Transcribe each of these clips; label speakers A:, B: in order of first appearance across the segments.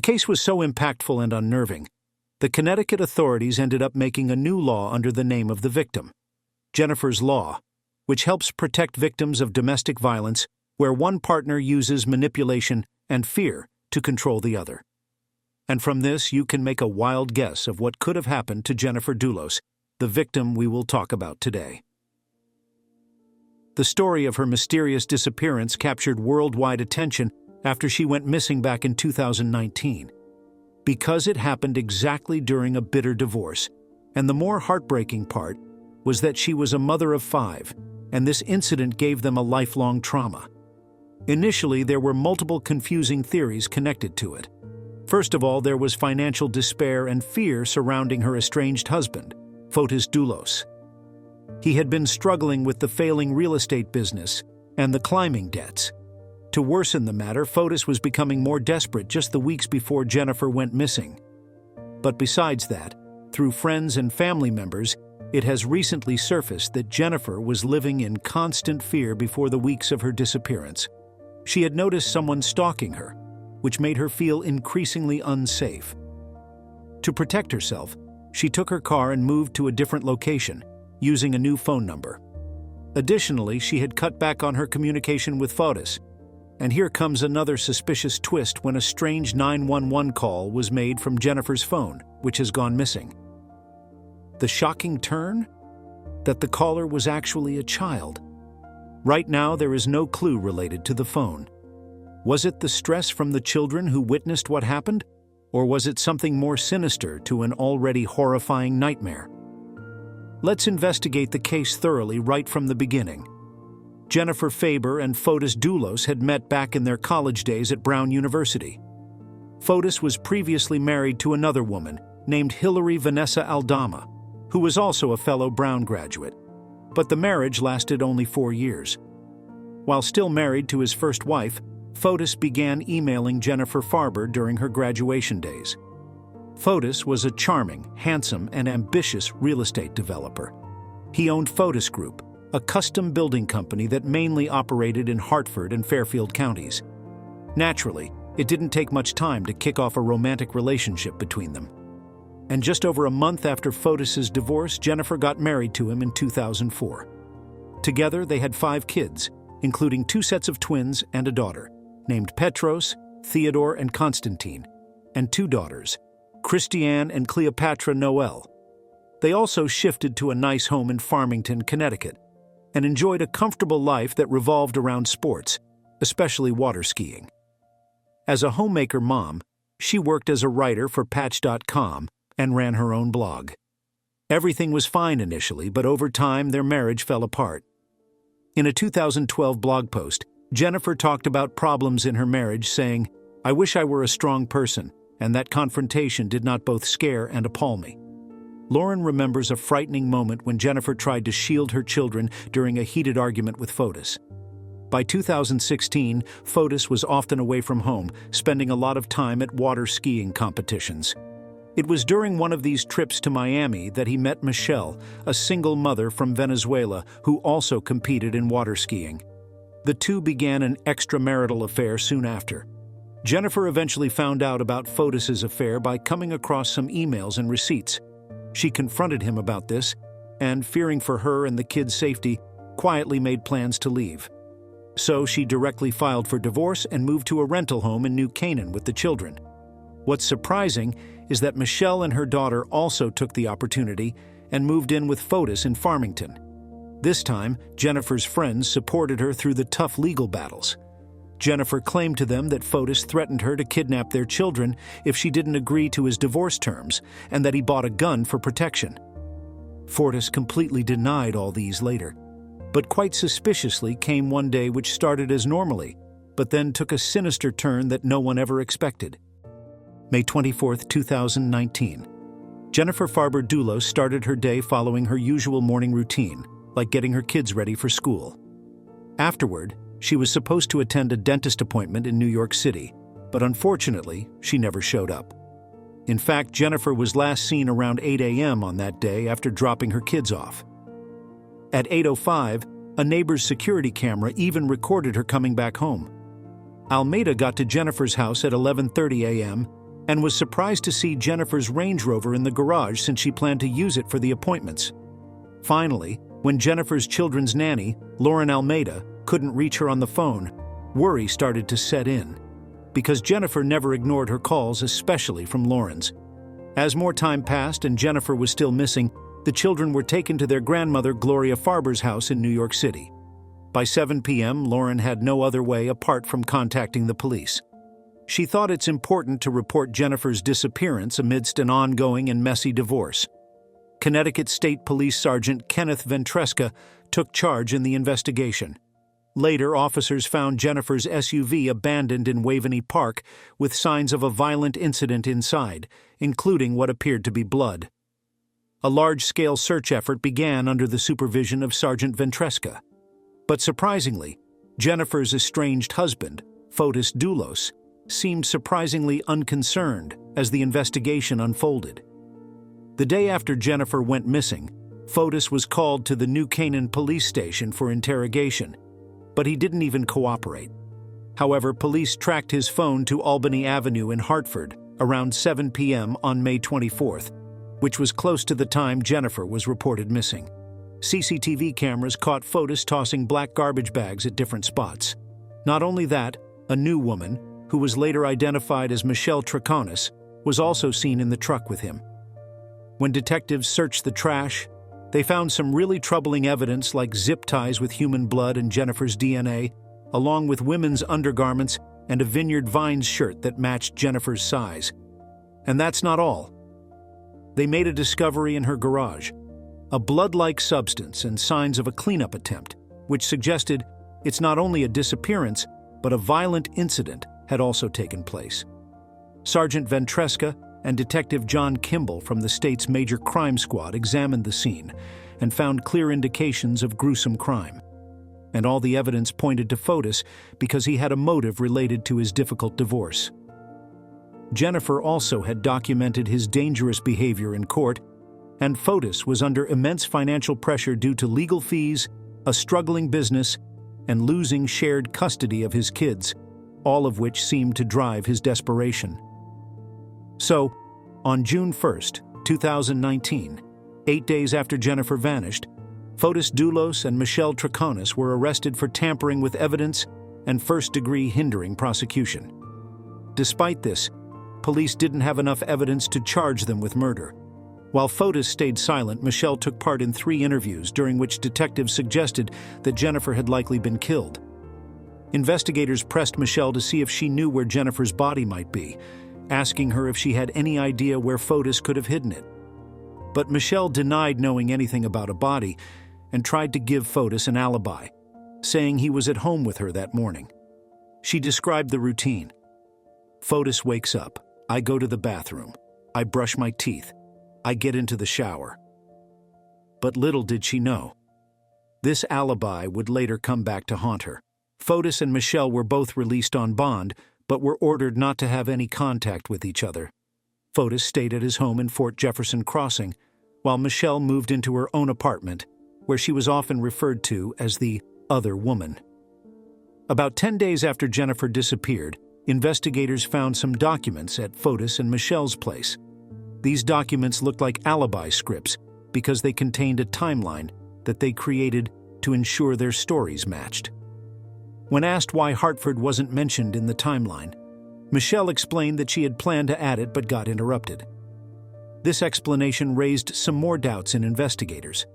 A: case was so impactful and unnerving, the Connecticut authorities ended up making a new law under the name of the victim, Jennifer's Law, which helps protect victims of domestic violence where one partner uses manipulation and fear to control the other. And from this, you can make a wild guess of what could have happened to Jennifer Dulos, the victim we will talk about today. The story of her mysterious disappearance captured worldwide attention after she went missing back in 2019. Because it happened exactly during a bitter divorce, and the more heartbreaking part was that she was a mother of 5, and this incident gave them a lifelong trauma. Initially, there were multiple confusing theories connected to it. First of all, there was financial despair and fear surrounding her estranged husband, Fotis Dulos. He had been struggling with the failing real estate business and the climbing debts. To worsen the matter, Fotis was becoming more desperate just the weeks before Jennifer went missing. But besides that, through friends and family members, it has recently surfaced that Jennifer was living in constant fear before the weeks of her disappearance. She had noticed someone stalking her, which made her feel increasingly unsafe. To protect herself, she took her car and moved to a different location, using a new phone number. Additionally, she had cut back on her communication with Fotis. And here comes another suspicious twist when a strange 911 call was made from Jennifer's phone, which has gone missing. The shocking turn? That the caller was actually a child. Right now, there is no clue related to the phone. Was it the stress from the children who witnessed what happened? Or was it something more sinister to an already horrifying nightmare? Let's investigate the case thoroughly right from the beginning. Jennifer Faber and Fotis Dulos had met back in their college days at Brown University. Fotis was previously married to another woman named Hilary Vanessa Aldama, who was also a fellow Brown graduate. But the marriage lasted only 4 years. While still married to his first wife, Fotis began emailing Jennifer Faber during her graduation days. Fotis was a charming, handsome, and ambitious real estate developer. He owned Fotis Group, a custom building company that mainly operated in Hartford and Fairfield counties. Naturally, it didn't take much time to kick off a romantic relationship between them. And just over a month after Fotis's divorce, Jennifer got married to him in 2004. Together, they had 5 kids, including 2 sets of twins and a daughter, named Petros, Theodore, and Constantine, and 2 daughters, Christiane and Cleopatra Noel. They also shifted to a nice home in Farmington, Connecticut, and enjoyed a comfortable life that revolved around sports, especially water skiing. As a homemaker mom, she worked as a writer for Patch.com and ran her own blog. Everything was fine initially, but over time their marriage fell apart. In a 2012 blog post, Jennifer talked about problems in her marriage, saying, "I wish I were a strong person, and that confrontation did not both scare and appall me." Lauren remembers a frightening moment when Jennifer tried to shield her children during a heated argument with Fotis. By 2016, Fotis was often away from home, spending a lot of time at water skiing competitions. It was during one of these trips to Miami that he met Michelle, a single mother from Venezuela who also competed in water skiing. The two began an extramarital affair soon after. Jennifer eventually found out about Fotis's affair by coming across some emails and receipts. She confronted him about this, and, fearing for her and the kids' safety, quietly made plans to leave. So she directly filed for divorce and moved to a rental home in New Canaan with the children. What's surprising is that Michelle and her daughter also took the opportunity and moved in with Fotis in Farmington. This time, Jennifer's friends supported her through the tough legal battles. Jennifer claimed to them that Fotis threatened her to kidnap their children if she didn't agree to his divorce terms, and that he bought a gun for protection. Fotis completely denied all these later, but quite suspiciously came one day which started as normally, but then took a sinister turn that no one ever expected. May 24, 2019. Jennifer Faber Dulos started her day following her usual morning routine, like getting her kids ready for school. Afterward, she was supposed to attend a dentist appointment in New York City, but unfortunately, she never showed up. In fact, Jennifer was last seen around 8 a.m. on that day after dropping her kids off. At 8:05, a neighbor's security camera even recorded her coming back home. Almeida got to Jennifer's house at 11:30 a.m., and was surprised to see Jennifer's Range Rover in the garage since she planned to use it for the appointments. Finally, when Jennifer's children's nanny, Lauren Almeida, couldn't reach her on the phone, worry started to set in, because Jennifer never ignored her calls, especially from Lauren's. As more time passed and Jennifer was still missing, the children were taken to their grandmother Gloria Farber's house in New York City. By 7 p.m., Lauren had no other way apart from contacting the police. She thought it's important to report Jennifer's disappearance amidst an ongoing and messy divorce. Connecticut State Police Sergeant Kenneth Ventresca took charge in the investigation. Later, officers found Jennifer's SUV abandoned in Waveney Park with signs of a violent incident inside, including what appeared to be blood. A large-scale search effort began under the supervision of Sergeant Ventresca. But surprisingly, Jennifer's estranged husband, Fotis Dulos, seemed surprisingly unconcerned as the investigation unfolded. The day after Jennifer went missing, Fotis was called to the New Canaan police station for interrogation, but he didn't even cooperate. However, police tracked his phone to Albany Avenue in Hartford around 7 p.m. on May 24th, which was close to the time Jennifer was reported missing. CCTV cameras caught Fotis tossing black garbage bags at different spots. Not only that, a new woman, who was later identified as Michelle Troconis, was also seen in the truck with him. When detectives searched the trash, they found some really troubling evidence like zip ties with human blood and Jennifer's DNA, along with women's undergarments and a Vineyard Vines shirt that matched Jennifer's size. And that's not all. They made a discovery in her garage, a blood-like substance and signs of a cleanup attempt, which suggested it's not only a disappearance, but a violent incident had also taken place. Sergeant Ventresca and Detective John Kimball from the state's major crime squad examined the scene and found clear indications of gruesome crime. And all the evidence pointed to Fotis because he had a motive related to his difficult divorce. Jennifer also had documented his dangerous behavior in court, and Fotis was under immense financial pressure due to legal fees, a struggling business, and losing shared custody of his kids, all of which seemed to drive his desperation. So, on June 1st, 2019, 8 days after Jennifer vanished, Fotis Dulos and Michelle Troconis were arrested for tampering with evidence and first-degree hindering prosecution. Despite this, police didn't have enough evidence to charge them with murder. While Fotis stayed silent, Michelle took part in 3 interviews during which detectives suggested that Jennifer had likely been killed. Investigators pressed Michelle to see if she knew where Jennifer's body might be, asking her if she had any idea where Fotis could have hidden it. But Michelle denied knowing anything about a body and tried to give Fotis an alibi, saying he was at home with her that morning. She described the routine. Fotis wakes up. I go to the bathroom. I brush my teeth. I get into the shower. But little did she know, this alibi would later come back to haunt her. Fotis and Michelle were both released on bond, but were ordered not to have any contact with each other. Fotis stayed at his home in Fort Jefferson Crossing, while Michelle moved into her own apartment, where she was often referred to as the other woman. About 10 days after Jennifer disappeared, investigators found some documents at Fotis and Michelle's place. These documents looked like alibi scripts because they contained a timeline that they created to ensure their stories matched. When asked why Hartford wasn't mentioned in the timeline, Michelle explained that she had planned to add it but got interrupted. This explanation raised some more doubts in investigators.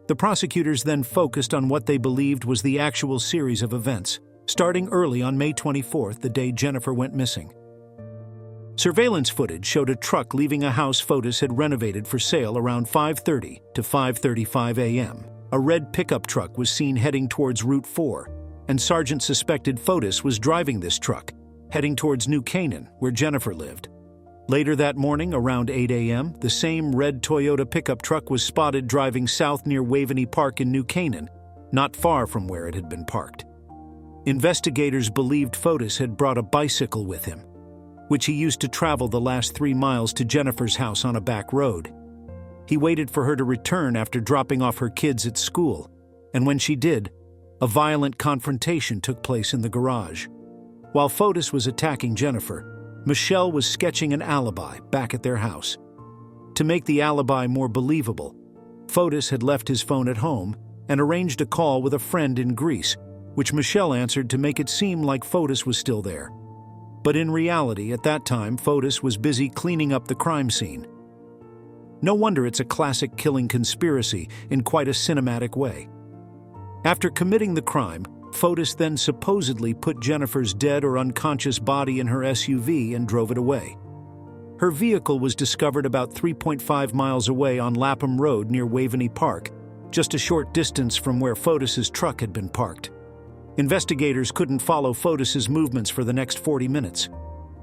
A: The prosecutors then focused on what they believed was the actual series of events, starting early on May 24th, the day Jennifer went missing. Surveillance footage showed a truck leaving a house Fotis had renovated for sale around 5:30 to 5:35 a.m. A red pickup truck was seen heading towards Route 4, and Sergeant suspected Fotis was driving this truck, heading towards New Canaan, where Jennifer lived. Later that morning, around 8 a.m., the same red Toyota pickup truck was spotted driving south near Waveney Park in New Canaan, not far from where it had been parked. Investigators believed Fotis had brought a bicycle with him, which he used to travel the last 3 miles to Jennifer's house on a back road. He waited for her to return after dropping off her kids at school, and when she did, a violent confrontation took place in the garage. While Fotis was attacking Jennifer, Michelle was sketching an alibi back at their house. To make the alibi more believable, Fotis had left his phone at home and arranged a call with a friend in Greece, which Michelle answered to make it seem like Fotis was still there. But in reality, at that time, Fotis was busy cleaning up the crime scene. No wonder it's a classic killing conspiracy in quite a cinematic way. After committing the crime, Fotis then supposedly put Jennifer's dead or unconscious body in her SUV and drove it away. Her vehicle was discovered about 3.5 miles away on Lapham Road near Waveney Park, just a short distance from where Fotis's truck had been parked. Investigators couldn't follow Fotis's movements for the next 40 minutes.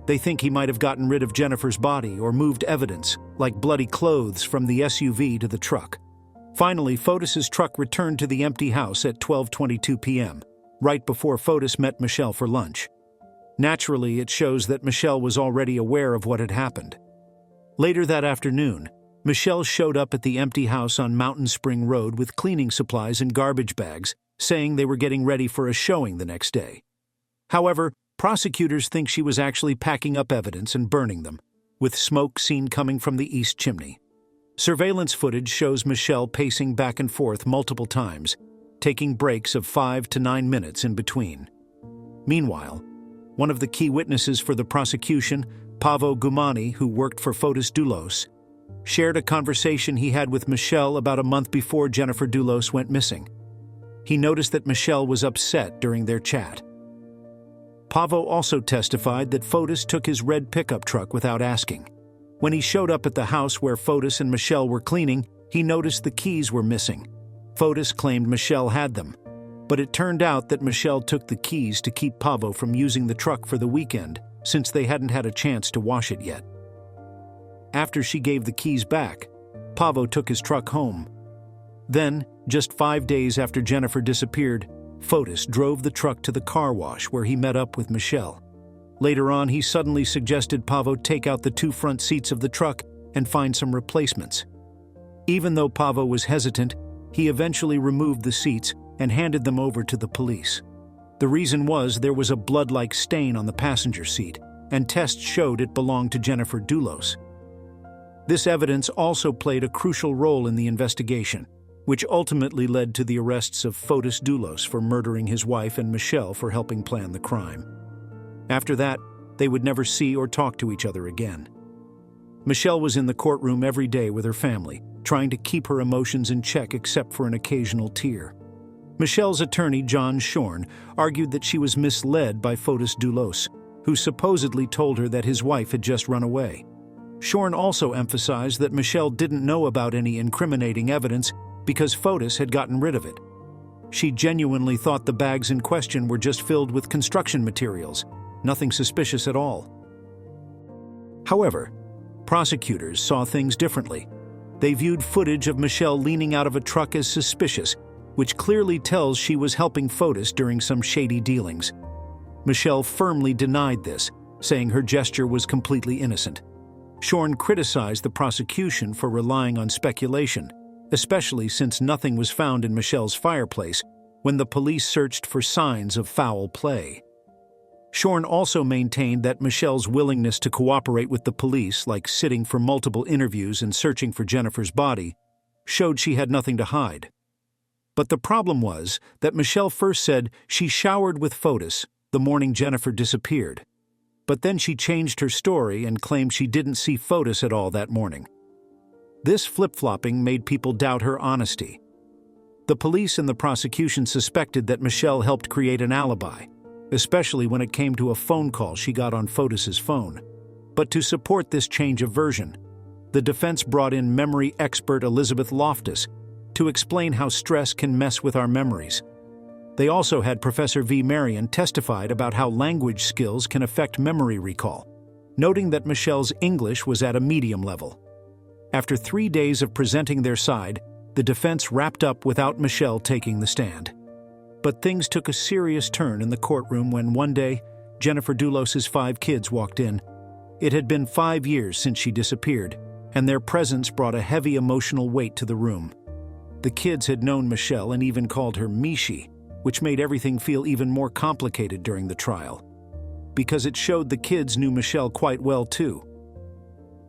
A: They think he might have gotten rid of Jennifer's body or moved evidence, like bloody clothes, from the SUV to the truck. Finally, Fotis's truck returned to the empty house at 12:22 p.m., right before Fotis met Michelle for lunch. Naturally, it shows that Michelle was already aware of what had happened. Later that afternoon, Michelle showed up at the empty house on Mountain Spring Road with cleaning supplies and garbage bags, saying they were getting ready for a showing the next day. However, prosecutors think she was actually packing up evidence and burning them, with smoke seen coming from the east chimney. Surveillance footage shows Michelle pacing back and forth multiple times, taking breaks of 5 to 9 minutes in between. Meanwhile, one of the key witnesses for the prosecution, Paavo Gumani, who worked for Fotis Dulos, shared a conversation he had with Michelle about a month before Jennifer Dulos went missing. He noticed that Michelle was upset during their chat. Paavo also testified that Fotis took his red pickup truck without asking. When he showed up at the house where Fotis and Michelle were cleaning, he noticed the keys were missing. Fotis claimed Michelle had them, but it turned out that Michelle took the keys to keep Paavo from using the truck for the weekend, since they hadn't had a chance to wash it yet. After she gave the keys back, Paavo took his truck home. Then, just 5 days after Jennifer disappeared, Fotis drove the truck to the car wash where he met up with Michelle. Later on, he suddenly suggested Paavo take out the 2 front seats of the truck and find some replacements. Even though Paavo was hesitant, he eventually removed the seats and handed them over to the police. The reason was there was a blood-like stain on the passenger seat, and tests showed it belonged to Jennifer Dulos. This evidence also played a crucial role in the investigation, which ultimately led to the arrests of Fotis Dulos for murdering his wife and Michelle for helping plan the crime. After that, they would never see or talk to each other again. Michelle was in the courtroom every day with her family, trying to keep her emotions in check except for an occasional tear. Michelle's attorney, John Shorn, argued that she was misled by Fotis Dulos, who supposedly told her that his wife had just run away. Shorn also emphasized that Michelle didn't know about any incriminating evidence because Fotis had gotten rid of it. She genuinely thought the bags in question were just filled with construction materials, nothing suspicious at all. However, prosecutors saw things differently. They viewed footage of Michelle leaning out of a truck as suspicious, which clearly tells she was helping Fotis during some shady dealings. Michelle firmly denied this, saying her gesture was completely innocent. Shorn criticized the prosecution for relying on speculation, especially since nothing was found in Michelle's fireplace when the police searched for signs of foul play. Shorn also maintained that Michelle's willingness to cooperate with the police, like sitting for multiple interviews and searching for Jennifer's body, showed she had nothing to hide. But the problem was that Michelle first said she showered with Fotis the morning Jennifer disappeared. But then she changed her story and claimed she didn't see Fotis at all that morning. This flip-flopping made people doubt her honesty. The police and the prosecution suspected that Michelle helped create an alibi, especially when it came to a phone call she got on Fotis's phone. But to support this change of version, the defense brought in memory expert Elizabeth Loftus to explain how stress can mess with our memories. They also had Professor V. Marion testified about how language skills can affect memory recall, noting that Michelle's English was at a medium level. After 3 days of presenting their side, the defense wrapped up without Michelle taking the stand. But things took a serious turn in the courtroom when one day, Jennifer Dulos's 5 kids walked in. It had been 5 years since she disappeared, and their presence brought a heavy emotional weight to the room. The kids had known Michelle and even called her Mishi, which made everything feel even more complicated during the trial. because it showed the kids knew Michelle quite well too.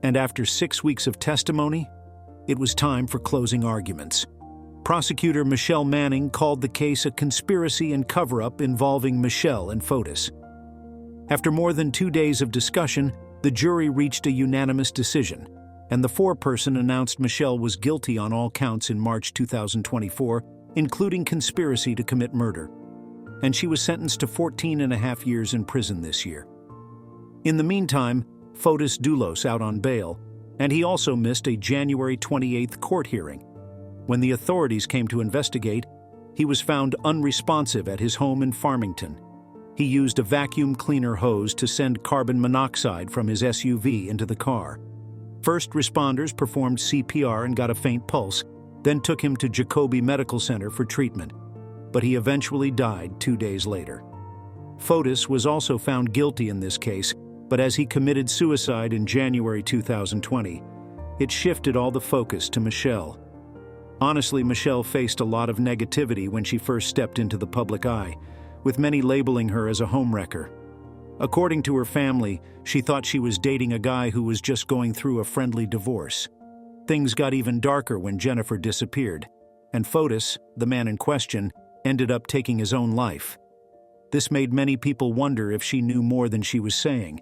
A: And after 6 weeks of testimony, it was time for closing arguments. Prosecutor Michelle Manning called the case a conspiracy and cover-up involving Michelle and Fotis. After more than 2 days of discussion, the jury reached a unanimous decision, and the foreperson announced Michelle was guilty on all counts in March 2024, including conspiracy to commit murder. And she was sentenced to 14.5 years in prison this year. In the meantime, Fotis Dulos out on bail, and he also missed a January 28th court hearing. When the authorities came to investigate, he was found unresponsive at his home in Farmington. He used a vacuum cleaner hose to send carbon monoxide from his SUV into the car. First responders performed CPR and got a faint pulse, then took him to Jacobi Medical Center for treatment, but he eventually died 2 days later. Fotis was also found guilty in this case, but as he committed suicide in January 2020, it shifted all the focus to Michelle. Honestly, Michelle faced a lot of negativity when she first stepped into the public eye, with many labeling her as a homewrecker. According to her family, she thought she was dating a guy who was just going through a friendly divorce. Things got even darker when Jennifer disappeared, and Fotis, the man in question, ended up taking his own life. This made many people wonder if she knew more than she was saying,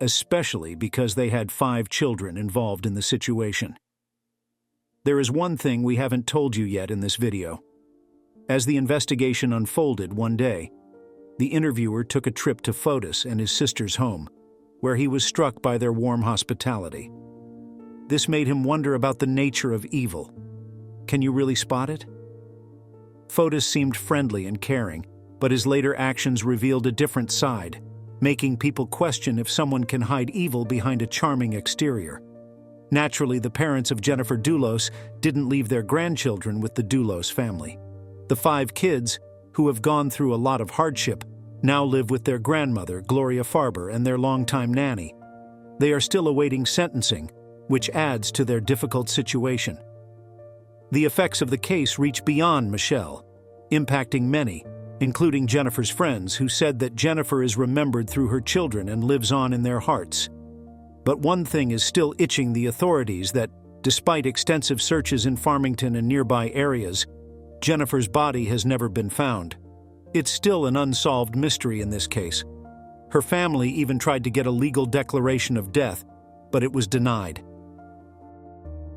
A: especially because they had 5 children involved in the situation. There is one thing we haven't told you yet in this video. As the investigation unfolded one day, the interviewer took a trip to Fotis and his sister's home, where he was struck by their warm hospitality. This made him wonder about the nature of evil. Can you really spot it? Fotis seemed friendly and caring, but his later actions revealed a different side, making people question if someone can hide evil behind a charming exterior. Naturally, the parents of Jennifer Dulos didn't leave their grandchildren with the Dulos family. The 5 kids, who have gone through a lot of hardship, now live with their grandmother, Gloria Farber, and their longtime nanny. They are still awaiting sentencing, which adds to their difficult situation. The effects of the case reach beyond Michelle, impacting many, including Jennifer's friends, who said that Jennifer is remembered through her children and lives on in their hearts. But one thing is still itching the authorities: that, despite extensive searches in Farmington and nearby areas, Jennifer's body has never been found. It's still an unsolved mystery in this case. Her family even tried to get a legal declaration of death, but it was denied.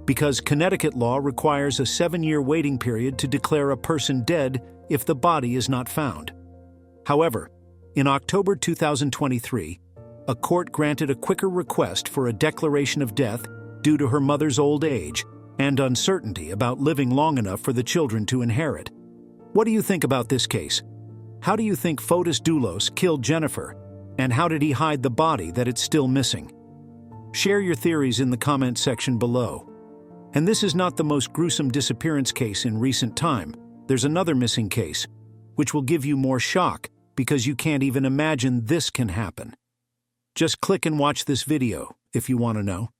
A: Because Connecticut law requires a 7-year waiting period to declare a person dead if the body is not found. However, in October 2023, a court granted a quicker request for a declaration of death due to her mother's old age and uncertainty about living long enough for the children to inherit. What do you think about this case? How do you think Fotis Dulos killed Jennifer, and how did he hide the body that it's still missing? Share your theories in the comment section below. And this is not the most gruesome disappearance case in recent time. There's another missing case, which will give you more shock because you can't even imagine this can happen. Just click and watch this video if you want to know.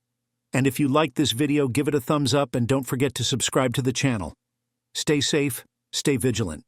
A: And if you like this video, give it a thumbs up and don't forget to subscribe to the channel. Stay safe, stay vigilant.